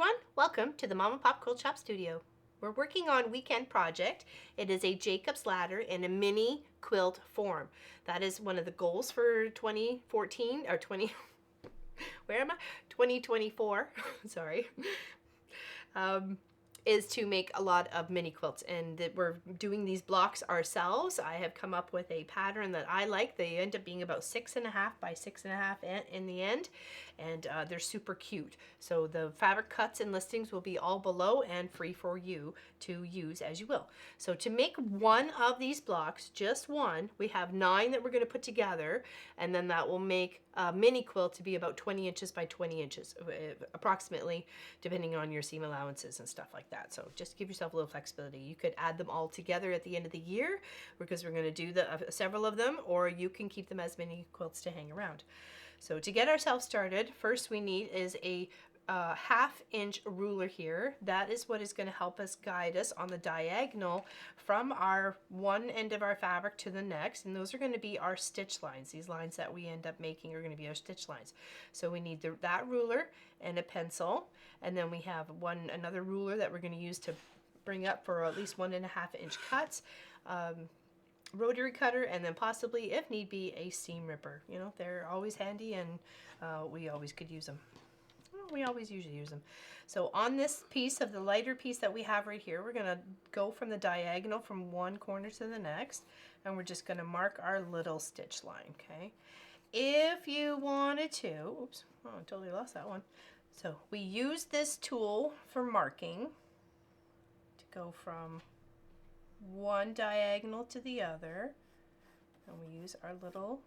everyone, welcome to the Mom and Pop Quilt Shop Studio. We're working on Weekend Project. It is a Jacob's ladder in a mini quilt form. That is one of the goals for 2014 or 20 where am I? 2024. Sorry. Is to make a lot of mini quilts, and that we're doing these blocks ourselves. I have come up with a pattern that I like. They end up being about 6.5 by 6.5 in the end, and they're super cute. So the fabric cuts and listings will be all below and free for you to use as you will. So to make one of these blocks, just one, we have 9 that we're going to put together, and then that will make a mini quilt to be about 20 inches by 20 inches approximately, depending on your seam allowances and stuff like that. So just give yourself a little flexibility. You could add them all together at the end of the year because we're going to do several of them, or you can keep them as mini quilts to hang around. So to get ourselves started, first we need is a 1/2 inch ruler here. That is what is going to help us guide us on the diagonal from our one end of our fabric to the next, and those are going to be our stitch lines. These lines that we end up making are going to be our stitch lines. So we need that ruler and a pencil, and then we have another ruler that we're going to use to bring up for at least 1.5 inch cuts, rotary cutter, and then possibly, if need be, a seam ripper. You know, they're always handy, and we always could use them. We always usually use them. So on this piece of the lighter piece that we have right here, we're going to go from the diagonal from one corner to the next, and we're just going to mark our little stitch line, okay? If you wanted to, oops, oh, I totally lost that one. So we use this tool for marking to go from one diagonal to the other, and we use our little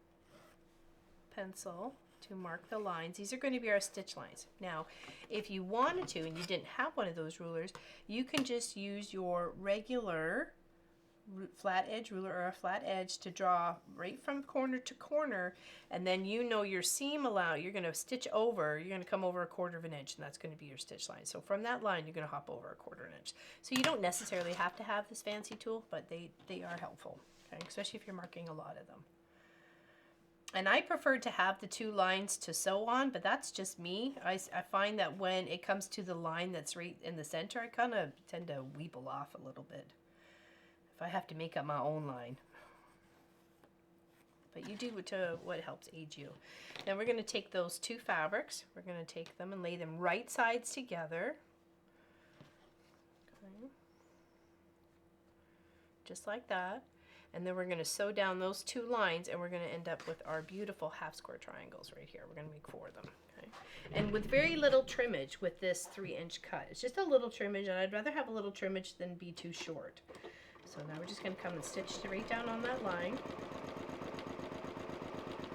pencil to mark the lines. These are going to be our stitch lines. Now, if you wanted to and you didn't have one of those rulers, you can just use your regular flat edge ruler or a flat edge to draw right from corner to corner, and then you know your seam you're going to stitch over, you're going to come over 1/4 inch, and that's going to be your stitch line. So from that line you're going to hop over 1/4 inch. So you don't necessarily have to have this fancy tool, but they are helpful, okay? Especially if you're marking a lot of them. And I prefer to have the 2 lines to sew on, but that's just me. I find that when it comes to the line that's right in the center, I kind of tend to weeble off a little bit if I have to make up my own line. But you do what helps aid you. Then we're going to take those 2 fabrics. We're going to take them and lay them right sides together. Okay. Just like that. And then we're going to sew down those 2 lines, and we're going to end up with our beautiful 1/2 square triangles right here. We're going to make 4 of them. Okay? And with very little trimmage with this 3-inch cut. It's just a little trimmage, and I'd rather have a little trimmage than be too short. So now we're just going to come and stitch right down on that line.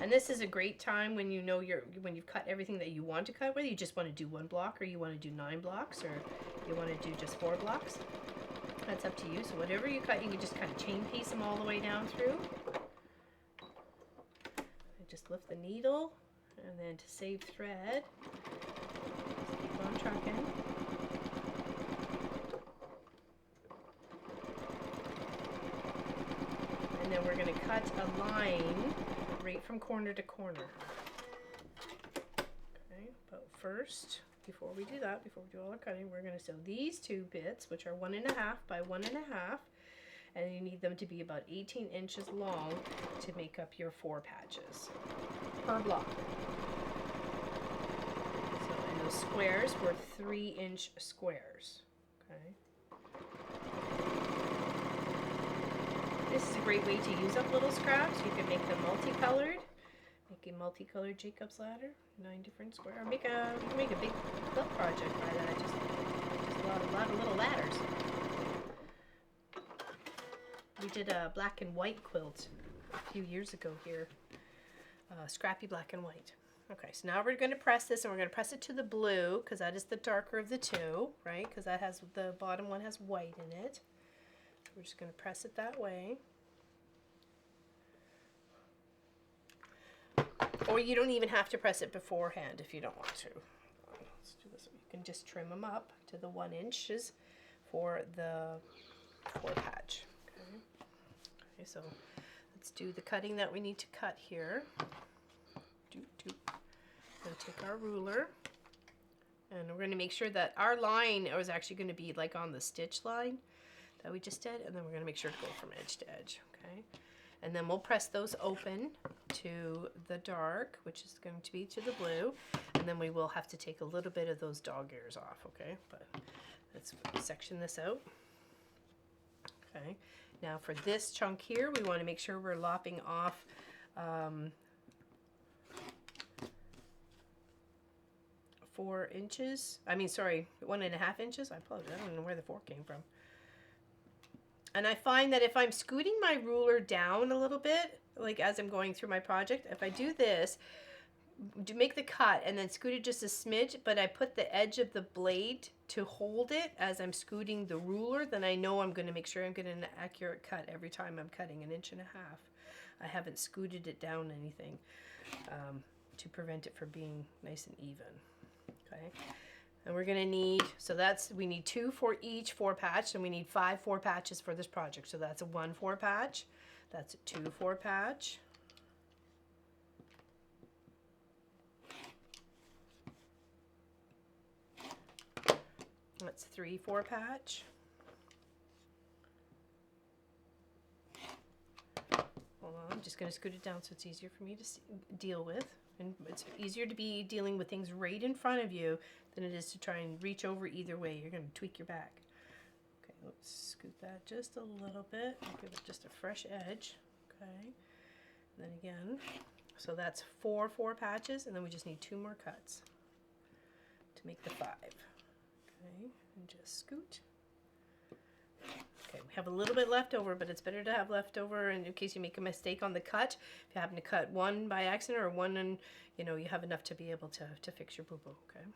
And this is a great time when you know when you've cut everything that you want to cut, whether you just want to do 1 block, or you want to do 9 blocks, or you want to do just 4 blocks. That's up to you. So whatever you cut, you can just kind of chain piece them all the way down through. And just lift the needle, and then to save thread, just keep on trucking. And then we're going to cut a line right from corner to corner. Okay, but first, before we do that, before we do all our cutting, we're going to sew these 2 bits, which are 1.5 by 1.5, and you need them to be about 18 inches long to make up your 4 patches per block. So, and those squares were 3-inch squares. Okay. This is a great way to use up little scraps. You can make them multicolored. Make a multicolored Jacob's ladder, 9 different squares. Or you can make a big quilt project by that. Just a lot of little ladders. We did a black and white quilt a few years ago here. Scrappy black and white. Okay, so now we're going to press this, and we're going to press it to the blue, because that is the darker of the 2, right? Because that has, the bottom one has white in it. So we're just going to press it that way. Or you don't even have to press it beforehand if you don't want to. Let's do this. You can just trim them up to the 1 inches for the 4 patch. Okay. Okay, so let's do the cutting that we need to cut here. We're going to take our ruler. And we're going to make sure that our line is actually going to be like on the stitch line that we just did. And then we're going to make sure to go from edge to edge. Okay. And then we'll press those open to the dark, which is going to be to the blue. And then we will have to take a little bit of those dog ears off. Okay. But let's section this out. Okay. Now for this chunk here, we want to make sure we're lopping off 4 inches. I mean, sorry, 1.5 inches. I apologize. I don't know where the 4 came from. And I find that if I'm scooting my ruler down a little bit, like as I'm going through my project, if I do this, to make the cut and then scoot it just a smidge, but I put the edge of the blade to hold it as I'm scooting the ruler, then I know I'm going to make sure I'm getting an accurate cut every time I'm cutting 1.5 inches. I haven't scooted it down anything to prevent it from being nice and even. Okay. And we're going to need, so that's, we need 2 for each 4 patch, and we need 5 4 patches for this project. So that's a 1 4 patch, that's a 2 4 patch, that's 3 4 patch, hold on, I'm just going to scoot it down so it's easier for me to deal with. And it's easier to be dealing with things right in front of you than it is to try and reach over either way. You're going to tweak your back. Okay, let's scoot that just a little bit. Give it just a fresh edge. Okay, and then again. So that's 4 4 patches, and then we just need 2 more cuts to make the 5. Okay, and just scoot. Okay, we have a little bit left over, but it's better to have left over in case you make a mistake on the cut. If you happen to cut one by accident or one and you have enough to be able to fix your boo-boo, okay?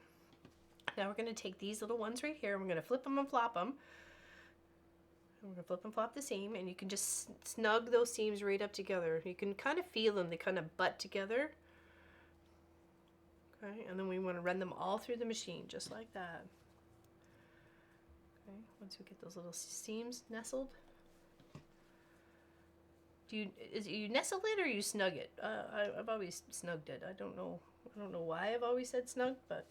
Now we're going to take these little ones right here, and we're going to flip them and flop them. And we're going to flip and flop the seam, and you can just snug those seams right up together. You can kind of feel them, they kind of butt together. Okay, and then we want to run them all through the machine, just like that. Once we get those little seams nestled, you nestle it or you snug it? I've always snugged it. I don't know why I've always said snug, but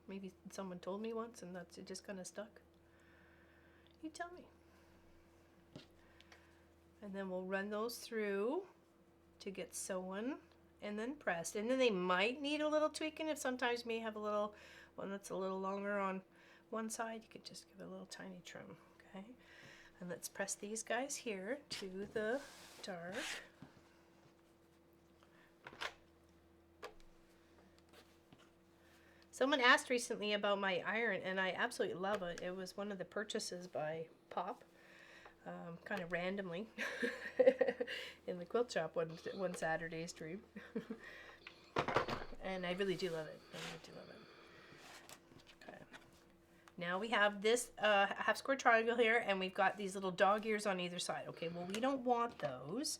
maybe someone told me once and it just kind of stuck. You tell me. And then we'll run those through to get sewn and then pressed. And then they might need a little tweaking if sometimes you may have a little one that's a little longer on one side. You could just give it a little tiny trim. Okay, and let's press these guys here to the dark. Someone asked recently about my iron, and I absolutely love it. It was one of the purchases by Pop, kind of randomly in the quilt shop one Saturday stream. And I really do love it. I really do love it. Now we have this half square triangle here, and we've got these little dog ears on either side. Okay, well, we don't want those.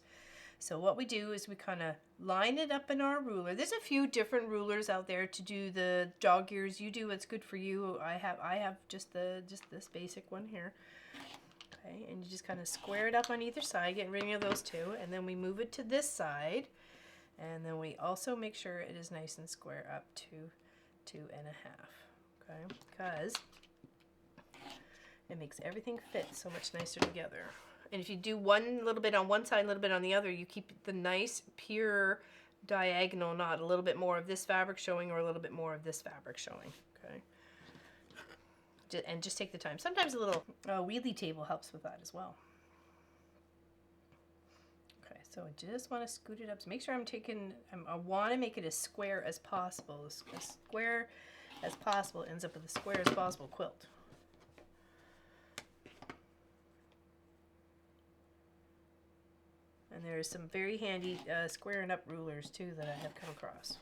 So what we do is we kind of line it up in our ruler. There's a few different rulers out there to do the dog ears. You do what's good for you. I have just this basic one here. Okay, and you just kind of square it up on either side, getting rid of those two, and then we move it to this side, and then we also make sure it is nice and square up to 2.5. Okay, because it makes everything fit so much nicer together. And if you do one little bit on one side, a little bit on the other, you keep the nice, pure diagonal knot, a little bit more of this fabric showing or a little bit more of this fabric showing. Okay. And just take the time. Sometimes a little wheelie table helps with that as well. Okay, so I just want to scoot it up. So make sure I want to make it as square as possible. As square as possible ends up with a square as possible quilt. And there's some very handy squaring up rulers too that I have come across.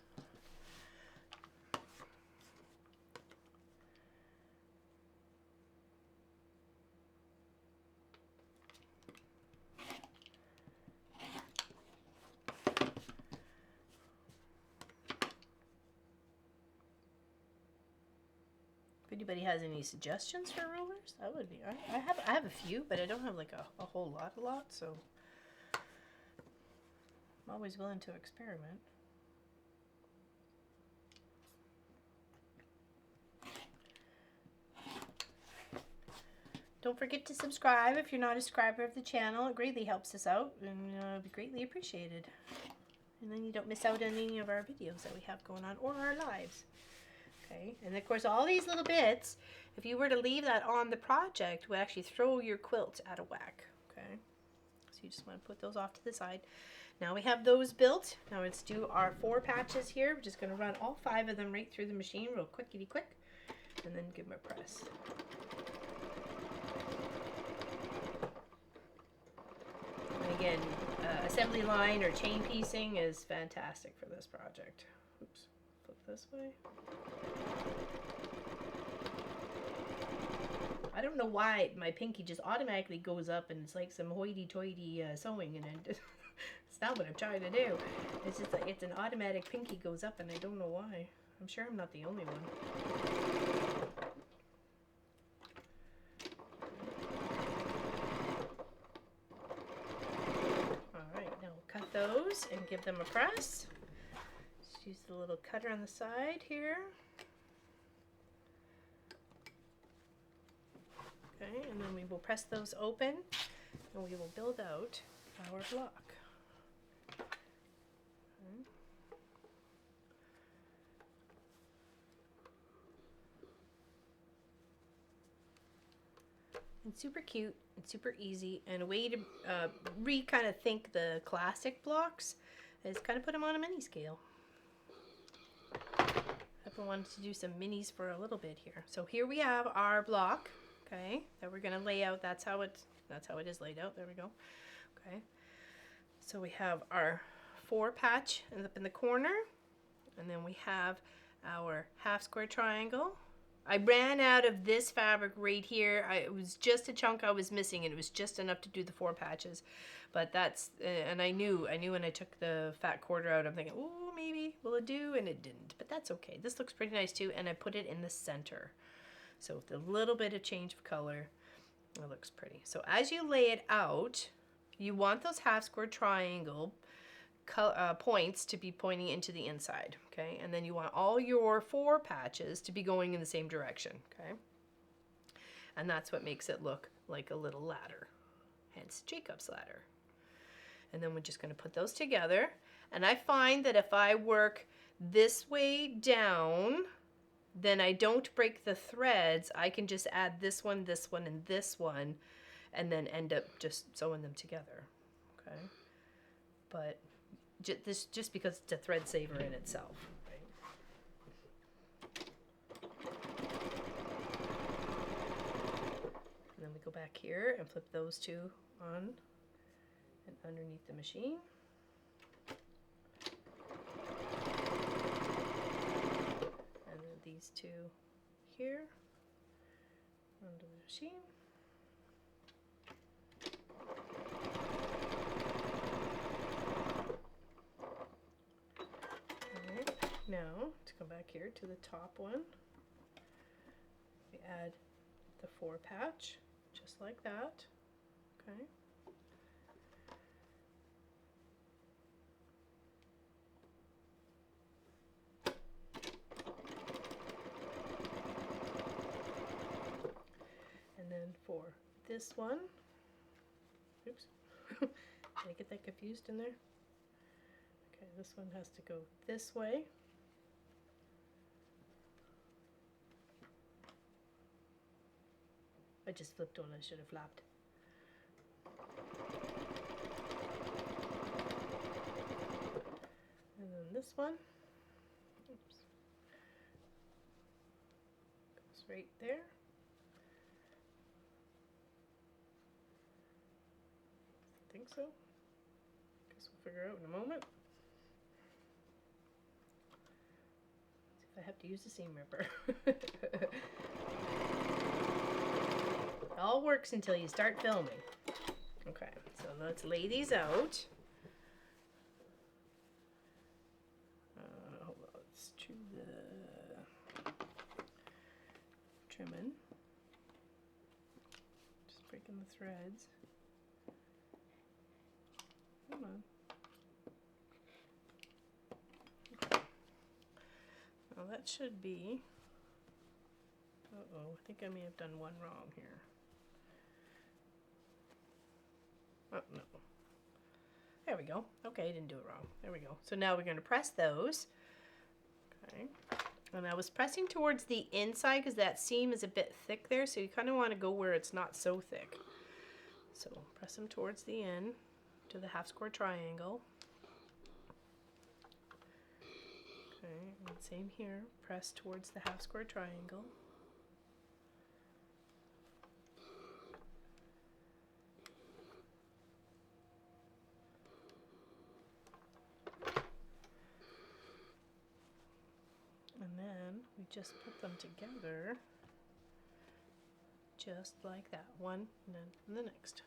If anybody has any suggestions for rulers, that would be. I have a few, but I don't have like a whole lot. So I'm always willing to experiment. Don't forget to subscribe if you're not a subscriber of the channel. It greatly helps us out and it'll be greatly appreciated. And then you don't miss out on any of our videos that we have going on or our lives. Okay, and of course all these little bits, if you were to leave that on the project, would actually throw your quilt out of whack. Okay, so you just want to put those off to the side. Now we have those built. Now let's do our 4 patches here. We're just going to run all 5 of them right through the machine real quickity quick, and then give them a press. And again, assembly line or chain piecing is fantastic for this project. Oops, flip this way. I don't know why my pinky just automatically goes up and it's like some hoity-toity sewing, and it's not what I'm trying to do. It's just like it's an automatic pinky goes up and I don't know why. I'm sure I'm not the only one. Cut those and give them a press. Just use the little cutter on the side here. Okay, and then we will press those open and we will build out our block. Okay. And super cute and super easy, and a way to kind of think the classic blocks is kind of put them on a mini scale. I've been wanting to do some minis for a little bit here. So here we have our block, okay, that we're gonna lay out. That's how it is laid out. There we go. Okay. So we have our 4 patch up in the corner, and then we have our half square triangle. I ran out of this fabric right here. It was just a chunk I was missing, and it was just enough to do the 4 patches. But that's, and I knew when I took the fat quarter out, I'm thinking, oh, maybe will it do? And it didn't, but that's okay. This looks pretty nice too, and I put it in the center. So with a little bit of change of color, it looks pretty. So as you lay it out, you want those half square triangle points to be pointing into the inside, okay? And then you want all your 4 patches to be going in the same direction, okay? And that's what makes it look like a little ladder, hence Jacob's ladder. And then we're just going to put those together. And I find that if I work this way down, then I don't break the threads. I can just add this one, and this one, and then end up just sewing them together, okay? But this just because it's a thread saver in itself, right? And then we go back here and flip those 2 on and underneath the machine. And then these 2 here under the machine. Now, to come back here to the top one, we add the 4 patch, just like that, okay? And then for this one, oops, did I get that confused in there? Okay, this one has to go this way. I just flipped on, I should have flapped. And then this one, oops, goes right there. I think so. Guess we'll figure out in a moment. See if I have to use the seam ripper. It all works until you start filming. Okay, so let's lay these out. Hold on, let's do the trimming. Just breaking the threads. Come on. Okay. Well, that should be. Uh-oh, I think I may have done one wrong here. Oh, no. There we go. Okay, I didn't do it wrong. There we go. So now we're going to press those. Okay. And I was pressing towards the inside because that seam is a bit thick there, so you kind of want to go where it's not so thick. So press them towards the end to the half square triangle. Okay, and same here. Press towards the half square triangle. And then we just put them together just like that. One and then the next.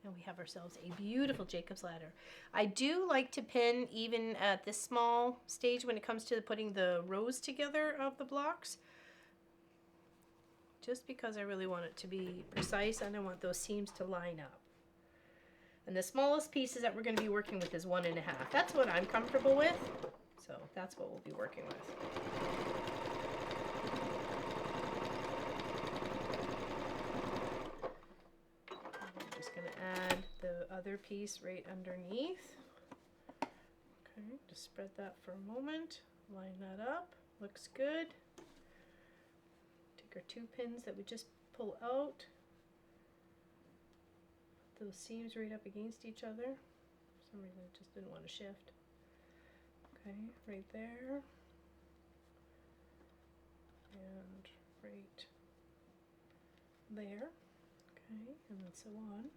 And we have ourselves a beautiful Jacob's ladder. I do like to pin even at this small stage when it comes to putting the rows together of the blocks. Just because I really want it to be precise and I want those seams to line up. And the smallest pieces that we're going to be working with is 1.5. That's what I'm comfortable with. So that's what we'll be working with. I'm just going to add the other piece right underneath. Okay, just spread that for a moment. Line that up. Looks good. Take our 2 pins that we just pull out. Put those seams right up against each other. For some reason it just didn't want to shift. Okay, right there, and right there, okay, and then so on.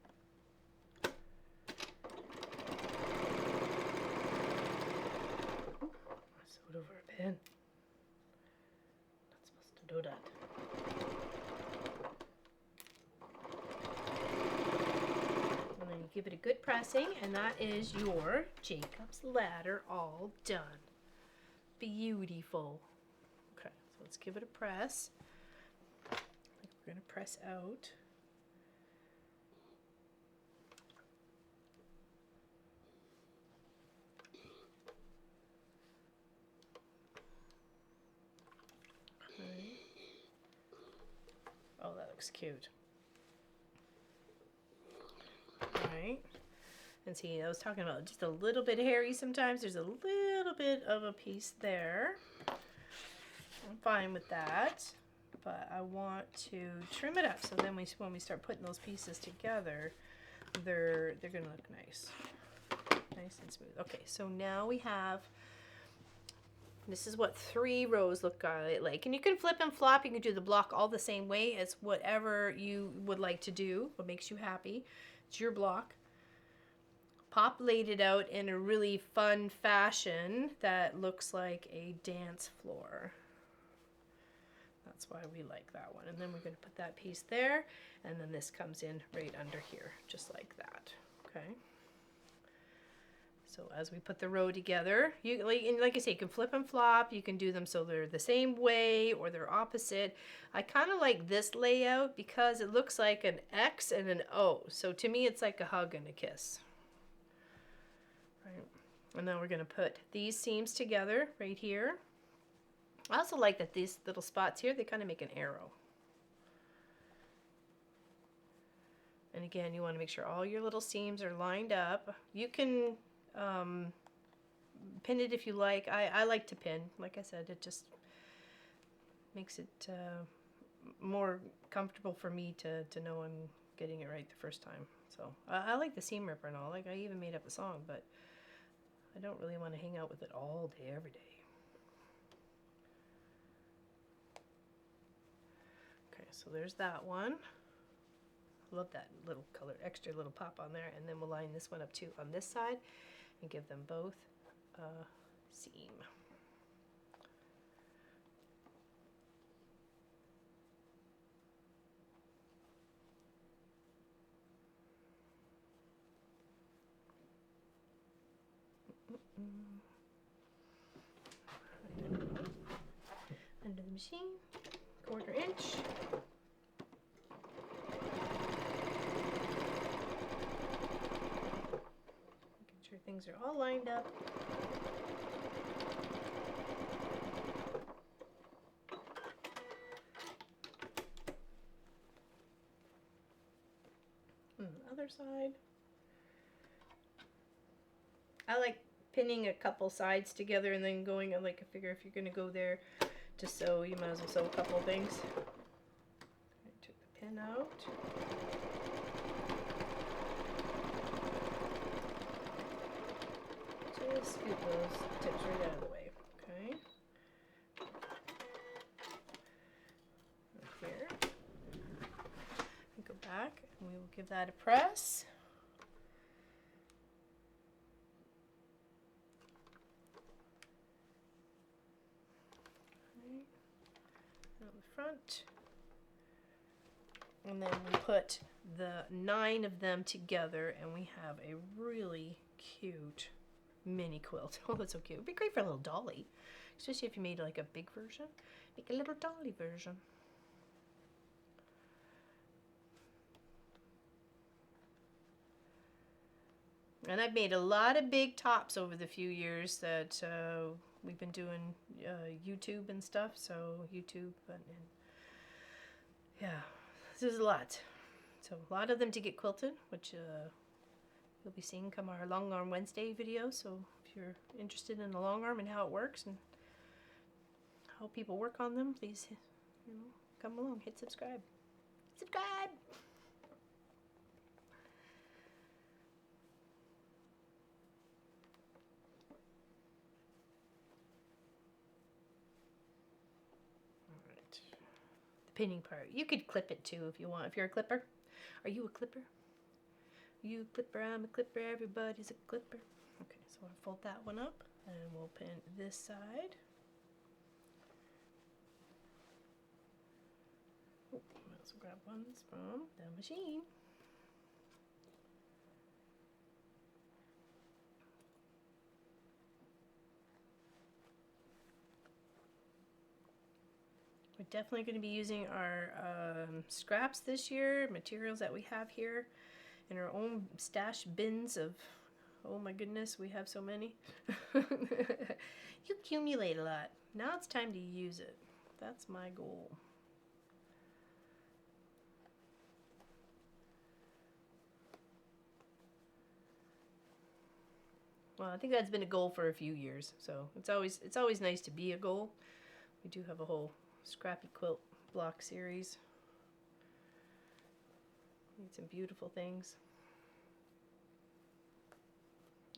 I sewed over a pin. Not supposed to do that. And then you give it a good pressing, and that is your Jacob's ladder all done. Beautiful. Okay, so let's give it a press. We're going to press out. Okay. Oh, that looks cute. Right, and see, I was talking about just a little bit hairy sometimes. There's a little bit of a piece there. I'm fine with that, but I want to trim it up so then when we start putting those pieces together, they're gonna look nice and smooth. Okay, so now we have, this is what 3 rows look like, and you can flip and flop. You can do the block all the same way. It's whatever you would like to do, what makes you happy. It's your block. Pop laid it out in a really fun fashion that looks like a dance floor. That's why we like that one. And then we're going to put that piece there, and then this comes in right under here, just like that. Okay. So as we put the row together, like I say, you can flip and flop. You can do them so they're the same way or they're opposite. I kind of like this layout because it looks like an X and an O. So to me, it's like a hug and a kiss. Right. And then we're going to put these seams together right here. I also like that these little spots here, they kind of make an arrow. And again, you want to make sure all your little seams are lined up. You can pin it if you like. I like to pin. Like I said, it just makes it more comfortable for me to know I'm getting it right the first time. So I like the seam ripper and all. Like, I even made up a song, but I don't really want to hang out with it all day, every day. Okay, so there's that one. Love that little color, extra little pop on there. And then we'll line this one up too on this side and give them both a seam. Under the machine, 1/4 inch. Making sure things are all lined up. And And the other side. I like pinning a couple sides together and then going, like, I figure if you're going to go there to sew, you might as well sew a couple of things. I took the pin out. Just scoot those tips right out of the way. Okay. Here. Go back and we will give that a press. Okay. On the front. And then we put the 9 of them together and we have a really cute mini quilt. Oh, that's so cute. It'd be great for a little dolly. Especially if you made like a big version. Make a little dolly version. And I've made a lot of big tops over the few years that we've been doing YouTube and stuff. So YouTube and yeah, this is a lot. So a lot of them to get quilted, which you'll be seeing come our Long Arm Wednesday video. So if you're interested in the long arm and how it works and how people work on them, please, come along, hit subscribe. Subscribe! Alright. The pinning part. You could clip it too if you want. If you're a clipper. Are you a clipper? You a clipper, I'm a clipper, everybody's a clipper. Okay, so I'll fold that one up and we'll pin this side. Oh, I'll also grab ones from the machine. We're definitely going to be using our scraps this year, materials that we have here in our own stash bins of, oh my goodness, we have so many. You accumulate a lot. Now it's time to use it. That's my goal. Well, I think that's been a goal for a few years, so it's always nice to be a goal. We do have a whole scrappy quilt block series. Need some beautiful things.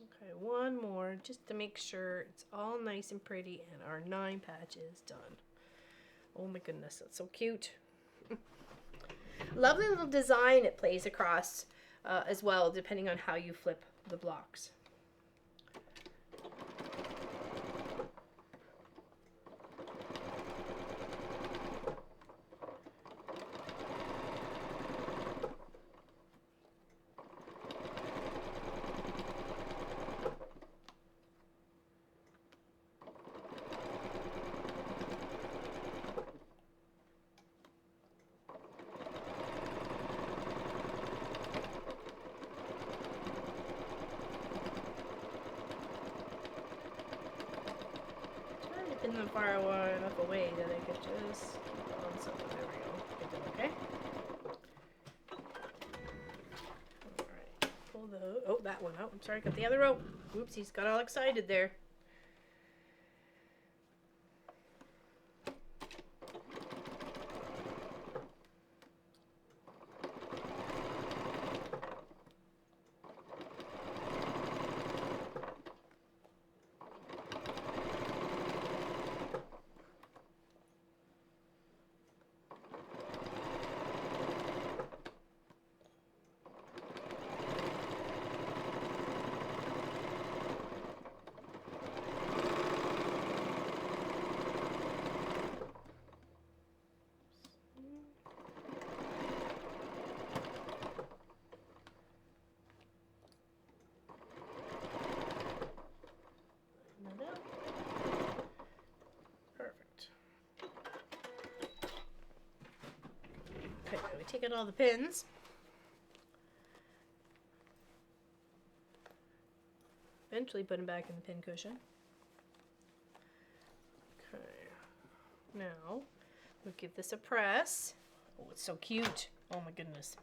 Okay, one more just to make sure it's all nice and pretty and our 9 patches done. Oh my goodness, that's so cute. Lovely little design it plays across as well, depending on how you flip the blocks. Pin them far enough away that I could just keep on something. There we go. Get them okay. Alright. Pull the, oh, that one out. I'm sorry, got the other rope. Oops, he's got all excited there. Take out all the pins. Eventually put them back in the pin cushion. Okay. Now, we'll give this a press. Oh, it's so cute. Oh my goodness.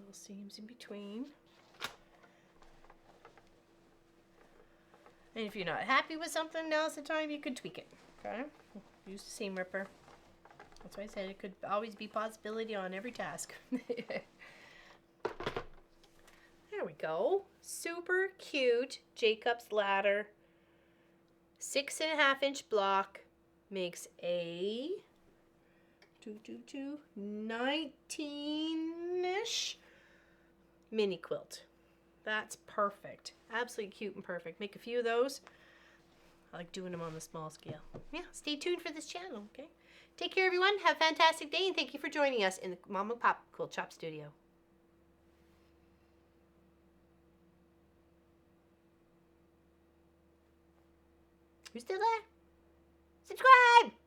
little seams in between. And if you're not happy with something, now's the time you could tweak it. Okay? Use the seam ripper. That's why I said it could always be possibility on every task. There we go. Super cute Jacob's ladder. 6.5 inch block makes a 19-ish mini quilt. That's perfect. Absolutely cute and perfect. Make a few of those. I like doing them on the small scale. Yeah, stay tuned for this channel, okay? Take care, everyone. Have a fantastic day, and thank you for joining us in the Mom and Pop Quilt Shop Studio. Who's still there? Subscribe!